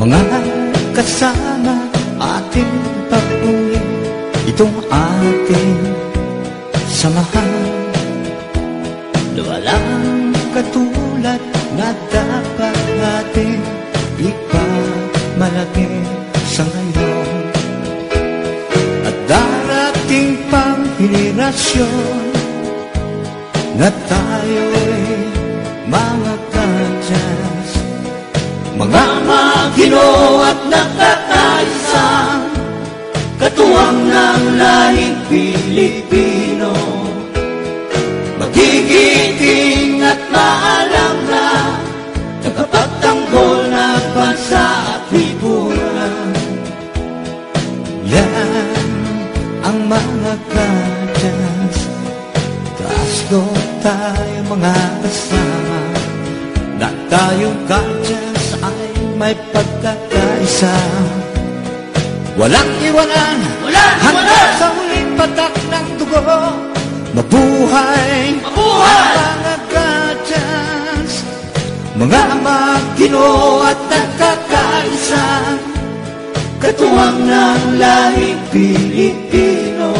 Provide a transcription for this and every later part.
Mga kasama ating pag-uwi, itong ating samahan. Walang katulad na dapat natin ipagmalaki sa ngayon. At darating pang henerasyon na tayo'y mga kadyas, mga Ginoo at nakakaisang katuwang ng lahing Pilipino. Magigiting at maalam na tagapagtanggol ng bansa at lipunan. Yan ang mga kadyas, taaslo tayo mga kasama, na tayong kadyas ay may pagkakaisa. Walang iwanan hanggang sa huling patak ng dugo. Mabuhay, mabuhay ang mga kadyas, mga Ginoo at nagkakaisa, katuwang ng lahing Pilipino.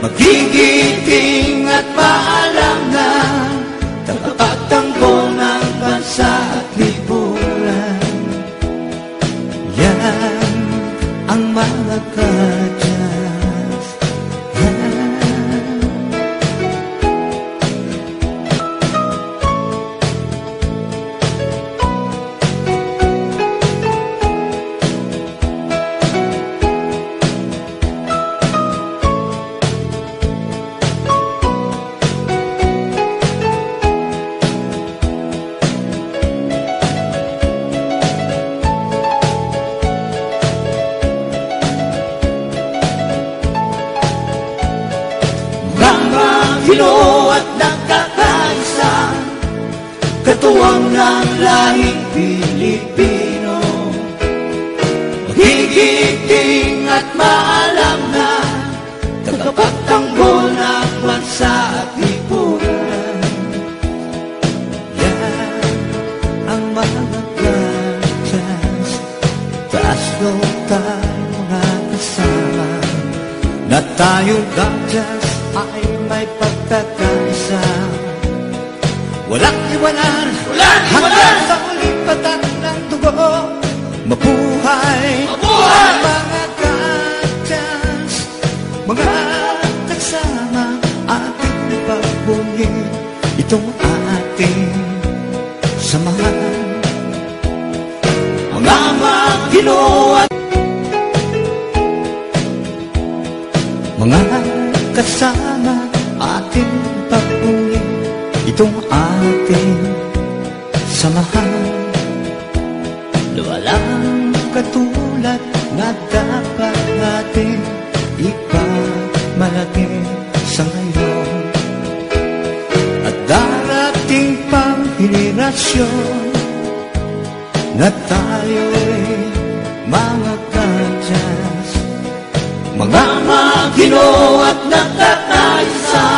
Magigiting at maalam na tagapagtanggol ng bansa at lipunan. Yan ang mga kadyas. Ginoo at nagkakaisa, katuwang ng lahing Pilipino. Magigiting at maalam na tagapagtanggol ng bansa at lipunan. Yan ang mga kadyas, taaslo tayo mga kasama, na tayong kadyas ay may pagkakaisa. Walang iwanan hanggang sa huling patak ng dugo. Mabuhay, mabuhay ang mga kadyas, mga kasama ating pagbunyi, itong ating samahan. Mga Ginoo at mga kasama ating pag-uwi, itong ating samahan. Walang katulad na dapat natin ipagmalaki sa ngayon. At darating pang henerasyon na tayo'y mga kadyas, mga Ginoo at nagkakaisa,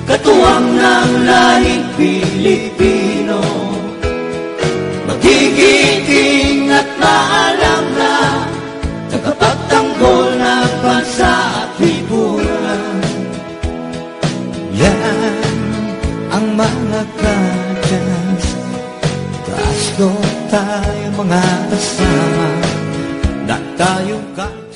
katuwang ng lahing Pilipino. Magigiting at maalam na tagapagtanggol ng bansa at lipunan. Yan ang mga kadyas, taaslo tayo mga kasama, na tayong kadyas.